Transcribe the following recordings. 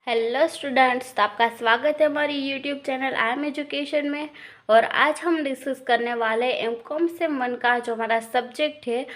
Hello students, तो आपका स्वागत है हमारी YouTube channel I am education में। और आज हम डिस्कस करने वाले एमकॉम सेम 1 का जो हमारा सब्जेक्ट है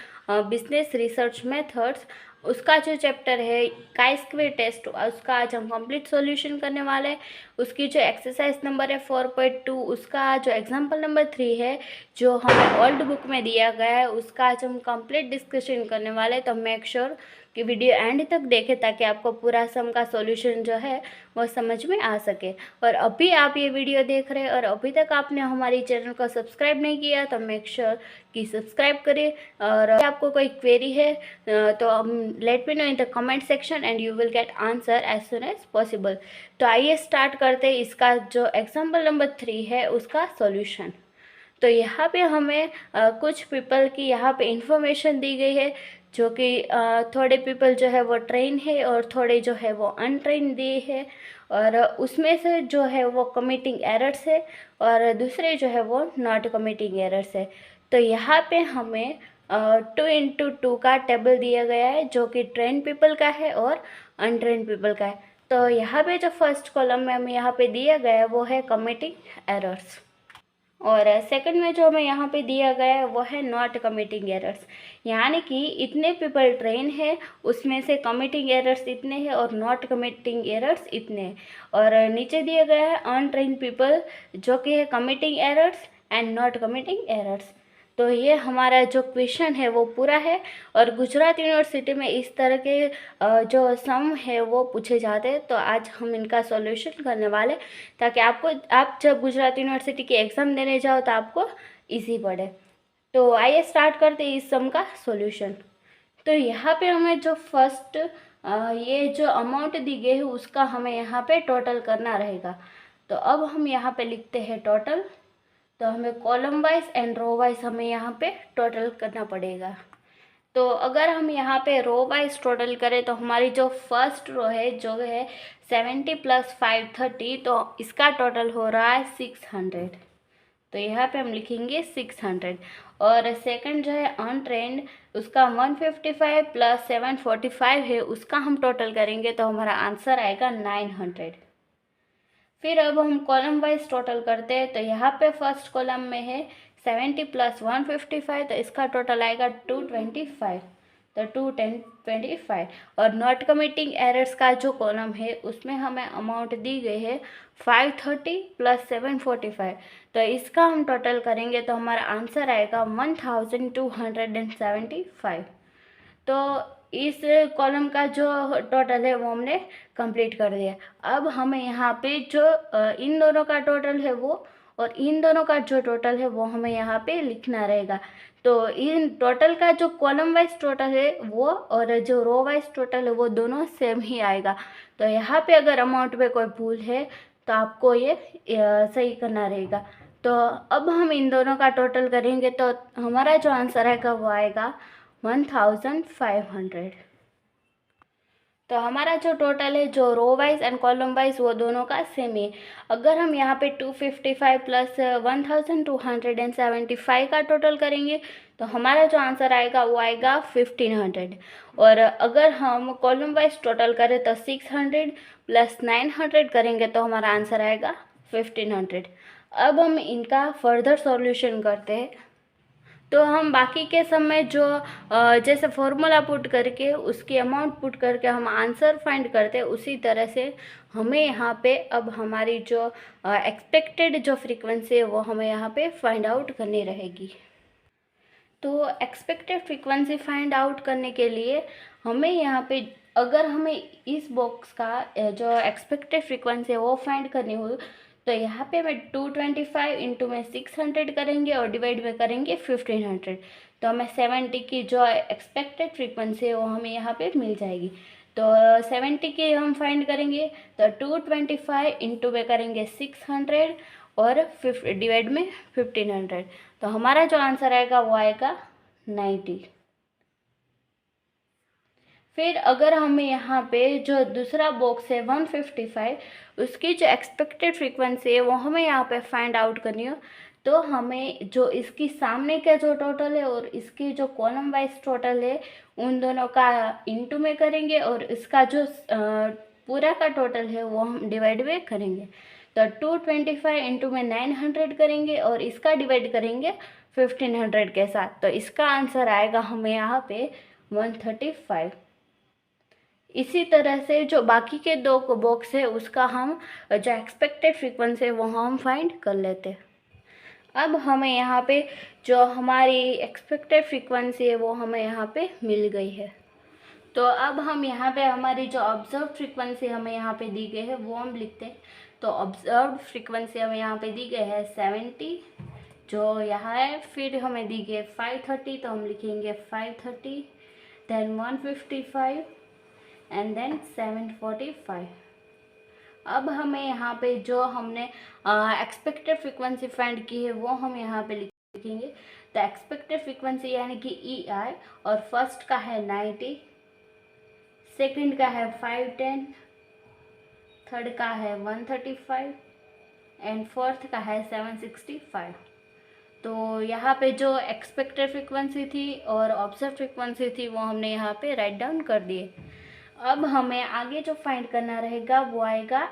बिजनेस रिसर्च मेथड्स, उसका जो चैप्टर है काई स्क्वेयर टेस्ट, उसका आज हम कंप्लीट सॉल्यूशन करने वाले हैं। उसकी जो एक्सरसाइज नंबर है 4.2, उसका जो एग्जाम्पल नंबर 3 है जो हमें ओल्ड बुक में दिया गया है, उसका आज हम कंप्लीट डिस्कशन करने वाले हैं। तो मेक श्योर कि वीडियो एंड तक देखें ताकि आपको पूरा सम का सॉल्यूशन जो है वो समझ में आ सके। और अभी आप ये वीडियो देख रहे हैं और अभी तक आपने हमारी चैनल को सब्सक्राइब नहीं किया तो मेक श्योर कि सब्सक्राइब करें। और आपको कोई क्वेरी है तो let me know in the comment section and you will get answer as soon as possible. तो आइए स्टार्ट करते हैं इसका जो एग्जाम्पल नंबर 3 है उसका सॉल्यूशन। तो यहाँ पे हमें कुछ पीपल की यहाँ पे इंफॉर्मेशन दी गई है, जो कि थोड़े पीपल जो है वो ट्रेन है और थोड़े जो है वो अनट्रेन दिए है। और उसमें से जो है वो कमिटिंग एरर्स है और दूसरे जो है वो नॉट कमिटिंग एरर्स है। तो यहाँ पे हमें 2x2 का टेबल दिया गया है जो कि ट्रेन पीपल का है और अनट्रेन पीपल का है। तो यहाँ पे जो फर्स्ट कॉलम में हमें यहाँ पे दिया गया है वो है कमिटिंग एरर्स, और सेकंड में जो हमें यहाँ पे दिया गया है वो है नॉट कमिटिंग एरर्स। यानी कि इतने पीपल ट्रेन है, उसमें से कमिटिंग एरर्स इतने हैं और नॉट कमिटिंग एरर्स इतने हैं। और नीचे दिया गया है अनट्रेन पीपल जो कि है committing errors and not committing errors. तो ये हमारा जो क्वेश्चन है वो पूरा है। और गुजरात यूनिवर्सिटी में इस तरह के जो सम है वो पूछे जाते हैं। तो आज हम इनका सॉल्यूशन करने वाले ताकि आप जब गुजरात यूनिवर्सिटी की एग्ज़ाम देने जाओ तो आपको इजी पड़े। तो आइए स्टार्ट करते हैं इस सम का सॉल्यूशन। तो यहाँ पे हमें जो फर्स्ट ये जो अमाउंट दी गई है उसका हमें यहाँ पे टोटल करना रहेगा। तो अब हम यहाँ पे लिखते हैं टोटल। तो हमें column wise and row wise हमें यहाँ पे टोटल करना पड़ेगा। तो अगर हम यहाँ पे रो वाइज टोटल करें तो हमारी जो फर्स्ट रो है जो है 70 + 530, तो इसका टोटल हो रहा है 600। तो यहाँ पे हम लिखेंगे 600। और सेकंड जो है अनट्रेंड, उसका 155 + 745 है, उसका हम टोटल करेंगे तो हमारा आंसर आएगा 900। फिर अब हम कॉलम वाइज टोटल करते हैं। तो यहाँ पे फर्स्ट कॉलम में है 70 + 155, तो इसका टोटल आएगा 225। तो 225। और नॉट कमिटिंग एरर्स का जो कॉलम है उसमें हमें अमाउंट दी गई है 530 + 745। तो इसका हम टोटल करेंगे तो हमारा आंसर आएगा 1275। तो इस कॉलम का जो टोटल है वो हमने कंप्लीट कर दिया। अब हमें यहाँ पे जो इन दोनों का टोटल है वो और इन दोनों का जो टोटल है वो हमें यहाँ पे लिखना रहेगा। तो इन टोटल का जो कॉलम वाइज टोटल है वो और जो रो वाइज टोटल है वो दोनों सेम ही आएगा। तो यहाँ पे अगर अमाउंट में कोई भूल है तो आपको ये सही करना रहेगा। तो अब हम इन दोनों का टोटल करेंगे तो हमारा जो आंसर आएगा वो आएगा 1500। तो हमारा जो टोटल है जो row wise and column wise वो दोनों का सेम है। अगर हम यहाँ पे 255 + 1275 का टोटल करेंगे तो हमारा जो आंसर आएगा वो आएगा 1500। और अगर हम कॉलम वाइज टोटल करें तो 600 + 900 करेंगे तो हमारा आंसर आएगा 1500। अब हम इनका फर्दर सॉल्यूशन करते हैं। तो हम बाकी के समय जो जैसे फॉर्मूला पुट करके उसकी अमाउंट पुट करके हम आंसर फाइंड करते हैं, उसी तरह से हमें यहाँ पे अब हमारी जो एक्सपेक्टेड जो फ्रीक्वेंसी है वो हमें यहाँ पे फाइंड आउट करनी रहेगी। तो एक्सपेक्टेड फ्रीक्वेंसी फाइंड आउट करने के लिए हमें यहाँ पे अगर हमें इस बॉक्स का जो एक्सपेक्टेड फ्रीक्वेंसी है वो फाइंड करनी हो तो यहाँ पे मैं 225 इंटू में 600 करेंगे और डिवाइड में करेंगे 1500। तो हमें 70 की जो एक्सपेक्टेड फ्रीक्वेंसी है वो हमें यहाँ पे मिल जाएगी। तो 70 की हम फाइंड करेंगे तो 225 इंटू में करेंगे 600 और डिवाइड में 1500। तो हमारा जो आंसर आएगा वो आएगा 90। फिर अगर हमें यहाँ पे जो दूसरा बॉक्स है 155, उसकी जो एक्सपेक्टेड फ्रीक्वेंसी है वो हमें यहाँ पे फाइंड आउट करनी हो तो हमें जो इसकी सामने का जो टोटल है और इसकी जो कॉलम वाइज टोटल है उन दोनों का इनटू में करेंगे और इसका जो पूरा का टोटल है वो हम डिवाइड में करेंगे। तो 225 इंटू में 900 करेंगे और इसका डिवाइड करेंगे 1500 के साथ। तो इसका आंसर आएगा हमें यहाँ पे 135। इसी तरह से जो बाकी के दो बॉक्स है उसका हम जो एक्सपेक्टेड फ्रीक्वेंसी है वो हम फाइंड कर लेते हैं। अब हमें यहाँ पे जो हमारी एक्सपेक्टेड फ्रीक्वेंसी है वो हमें यहाँ पे मिल गई है। तो अब हम यहाँ पे हमारी जो ऑब्जर्व फ्रीक्वेंसी हमें यहाँ पे दी गई है वो हम लिखते हैं। तो ऑब्जर्व फ्रीक्वेंसी हमें यहाँ पे दी गई है 70 जो यहाँ है। फिर हमें दी गई 530 तो हम लिखेंगे 530, देन 155 एंड देन 745। अब हमें यहाँ पे जो हमने एक्सपेक्टेड फ्रीक्वेंसी फाइंड की है वो हम यहाँ पे लिखेंगे। तो एक्सपेक्टेड फ्रीक्वेंसी यानी कि ई आई, और फर्स्ट का है 90, सेकंड का है 510, थर्ड का है 135 एंड फोर्थ का है 765। तो यहाँ पे जो एक्सपेक्टेड फ्रीक्वेंसी थी और ऑब्जर्व फ्रीक्वेंसी थी वो हमने यहाँ पे राइट डाउन कर दिए। अब हमें आगे जो फाइंड करना रहेगा वो आएगा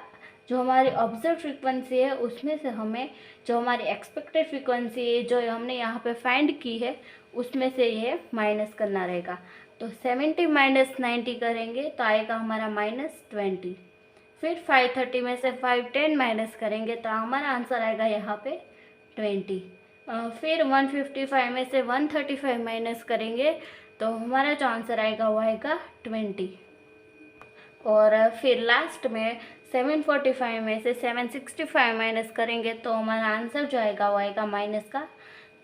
जो हमारी ऑब्जर्व फ्रीक्वेंसी है उसमें से हमें जो हमारी एक्सपेक्टेड फ्रीक्वेंसी है जो हमने यहाँ पे फाइंड की है उसमें से ये माइनस करना रहेगा। तो 70 माइनस 90 करेंगे तो आएगा हमारा -20। फिर 530 में से 510 माइनस करेंगे तो हमारा आंसर आएगा यहाँ पे 20। फिर 155 में से 135 माइनस करेंगे तो हमारा जो आंसर आएगा वो आएगा 20। और फिर लास्ट में 745 में से 765 माइनस करेंगे तो हमारा आंसर जो आएगा वो आएगा माइनस का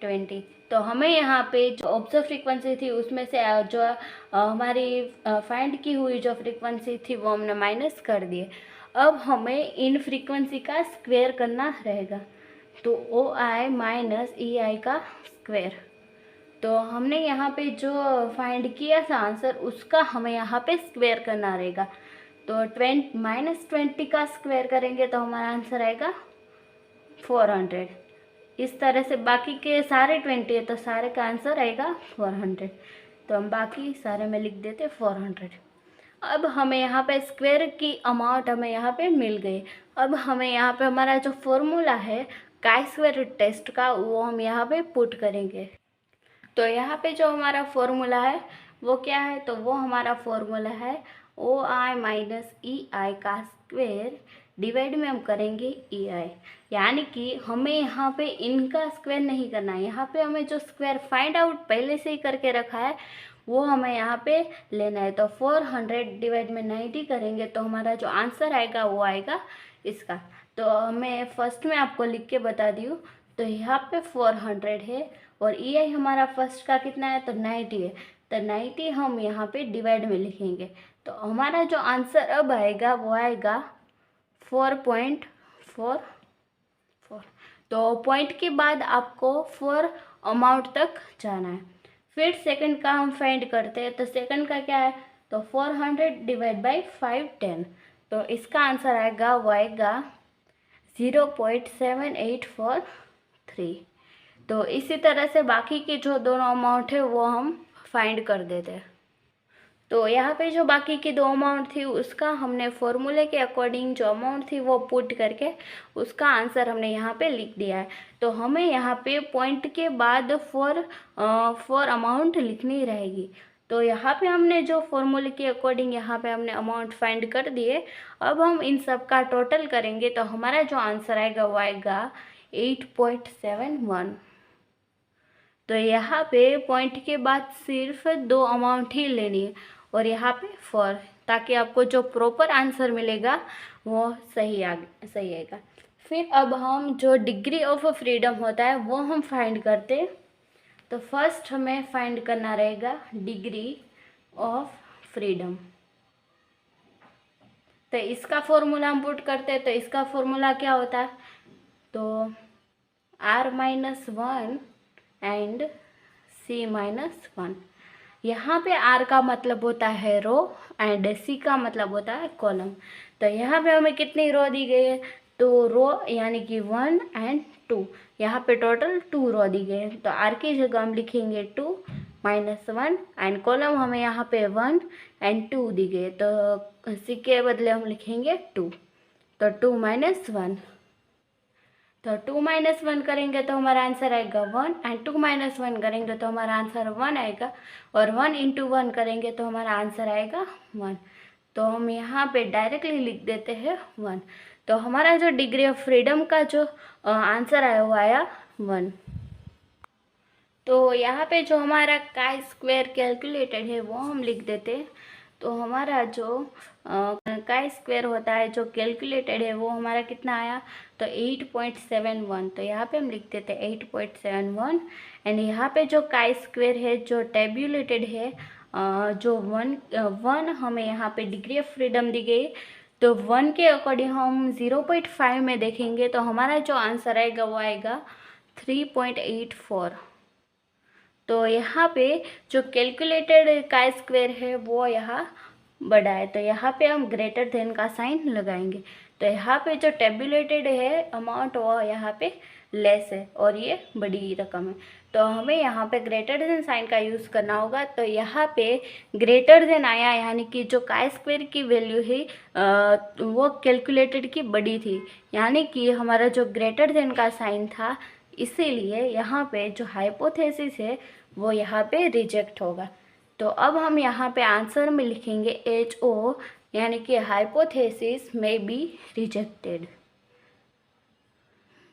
20। तो हमें यहाँ पे जो ऑब्जर्व फ्रीक्वेंसी थी उसमें से जो हमारी फाइंड की हुई जो फ्रीक्वेंसी थी वो हमने माइनस कर दिए। अब हमें इन फ्रीक्वेंसी का स्क्वायर करना रहेगा। तो ओ आई माइनस ई आई का स्क्वायर। तो हमने यहाँ पे जो फाइंड किया था आंसर उसका हमें यहाँ पे स्क्वायर करना रहेगा। तो -20 का स्क्वायर करेंगे तो हमारा आंसर आएगा 400। इस तरह से बाकी के सारे 20 है तो सारे का आंसर आएगा 400। तो हम बाकी सारे में लिख देते 400। अब हमें यहाँ पे स्क्वायर की अमाउंट हमें यहाँ पे मिल गई। अब हमें यहाँ पे हमारा जो फॉर्मूला है काई स्क्वायर टेस्ट का वो हम यहाँ पे पुट करेंगे। तो यहाँ पे जो हमारा फॉर्मूला है वो क्या है, तो वो हमारा फॉर्मूला है ओ आई माइनस ई आई का स्क्वायर डिवाइड में हम करेंगे ई आई। यानी कि हमें यहाँ पे इनका स्क्वायर नहीं करना है, यहाँ पे हमें जो स्क्वायर फाइंड आउट पहले से ही करके रखा है वो हमें यहाँ पे लेना है। तो 400 डिवाइड में 90 करेंगे तो हमारा जो आंसर आएगा वो आएगा इसका। तो मैं फर्स्ट में आपको लिख के बता दी हूँ। तो यहाँ पे 400 है और ई आई हमारा फर्स्ट का कितना है तो 90 है। तो 90 हम यहाँ पे डिवाइड में लिखेंगे तो हमारा जो आंसर अब आएगा वो आएगा 4.44। तो पॉइंट के बाद आपको 4 अमाउंट तक जाना है। फिर सेकंड का हम फाइंड करते हैं। तो सेकंड का क्या है तो 400 डिवाइड बाई 510। तो इसका आंसर आएगा वो आएगा 0.7843। तो इसी तरह से बाकी के जो दोनों अमाउंट है वो हम फाइंड कर देते हैं। तो यहाँ पे जो बाकी की दो अमाउंट थी उसका हमने फॉर्मूले के अकॉर्डिंग जो अमाउंट थी वो पुट करके उसका आंसर हमने यहाँ पे लिख दिया है। तो हमें यहाँ पे पॉइंट के बाद फोर अमाउंट लिखनी रहेगी। तो यहाँ पे हमने जो फॉर्मूले के अकॉर्डिंग यहाँ पे हमने अमाउंट फाइंड कर दिए। अब हम इन सब का टोटल करेंगे तो हमारा जो आंसर आएगा वो आएगा 8.71। तो यहाँ पे पॉइंट के बाद सिर्फ दो अमाउंट ही लेनी है और यहाँ पे 4, ताकि आपको जो प्रॉपर आंसर मिलेगा वो सही आएगा। फिर अब हम जो डिग्री ऑफ फ्रीडम होता है वो हम फाइंड करते हैं। तो फर्स्ट हमें फाइंड करना रहेगा डिग्री ऑफ फ्रीडम। तो इसका फॉर्मूला हम पुट करते हैं। तो इसका फॉर्मूला क्या होता है तो R-1 एंड C-1। यहाँ पे R का मतलब होता है रो एंड C का मतलब होता है कॉलम। तो यहाँ पे हमें कितनी रो दी गई है तो रो यानी कि 1 एंड 2। यहाँ पे टोटल 2 रो दी गई है। तो R की जगह हम लिखेंगे 2 -1 एंड कॉलम हमें यहाँ पे 1 एंड 2 दी गई है। तो इसी के बदले हम लिखेंगे 2, तो 2 - 1, तो 2 - 1 करेंगे तो हमारा आंसर आएगा 1, एंड 2 - 1 करेंगे तो हमारा आंसर 1 आएगा, और 1 × 1 करेंगे तो हमारा आंसर आएगा 1। तो हम यहाँ पे डायरेक्टली लिख देते हैं 1। तो हमारा जो डिग्री ऑफ फ्रीडम का जो आंसर आया वो आया 1। तो यहाँ पे जो हमारा काई स्क्वायर कैलकुलेटेड है वो हम लिख देते हैं। तो हमारा जो काई स्क्वायर होता है जो कैलकुलेटेड है वो हमारा कितना आया, तो 8.71। तो यहाँ पे हम लिख देते हैं 8.71। एंड यहाँ पे जो काई स्क्वायर है जो टेब्यूलेटेड है, जो 1 हमें यहाँ पे डिग्री ऑफ फ्रीडम दी गई, तो 1 के अकॉर्डिंग हम 0.5 में देखेंगे तो हमारा जो आंसर आएगा वो आएगा 3.84। तो यहाँ पे जो कैलकुलेटेड काई स्क्वायर है वो यहाँ बड़ा है, तो यहाँ पे हम ग्रेटर देन का साइन लगाएंगे। तो यहाँ पे जो टेबुलेटेड है अमाउंट वो यहाँ पे लेस है और ये बड़ी रकम है, तो हमें यहाँ पे ग्रेटर देन साइन का यूज़ करना होगा। तो यहाँ पे ग्रेटर देन आया, यानी कि जो काई स्क्वायर की वैल्यू है वो कैलकुलेटेड की बड़ी थी, यानी कि हमारा जो ग्रेटर देन का साइन था, इसीलिए यहाँ पे जो हाइपोथेसिस है वो यहाँ पे रिजेक्ट होगा। तो अब हम यहाँ पे आंसर में लिखेंगे HO, यानी कि hypothesis may be rejected,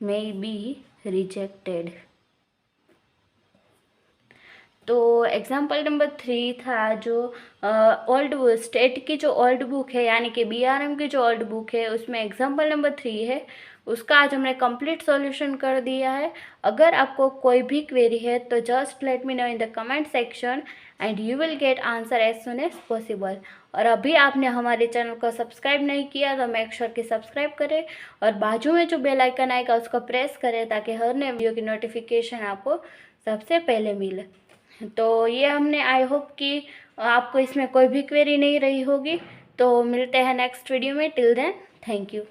may be rejected. तो एग्जाम्पल नंबर 3 था जो ओल्ड स्टेट की जो ओल्ड बुक है, यानी कि BRM की जो ओल्ड बुक है, उसमें एग्जाम्पल नंबर 3 है, उसका आज हमने कंप्लीट सॉल्यूशन कर दिया है। अगर आपको कोई भी क्वेरी है तो just let me know in the comment section and you will get answer as soon as possible. और अभी आपने हमारे चैनल को सब्सक्राइब नहीं किया तो मेक श्योर कि सब्सक्राइब करें और बाजू में जो बेल आइकन आएगा उसको प्रेस करें ताकि हर नए वीडियो की नोटिफिकेशन आपको सबसे पहले मिले। तो ये हमने, आई होप कि आपको इसमें कोई भी क्वेरी नहीं रही होगी। तो मिलते हैं नेक्स्ट वीडियो में। Till then thank you.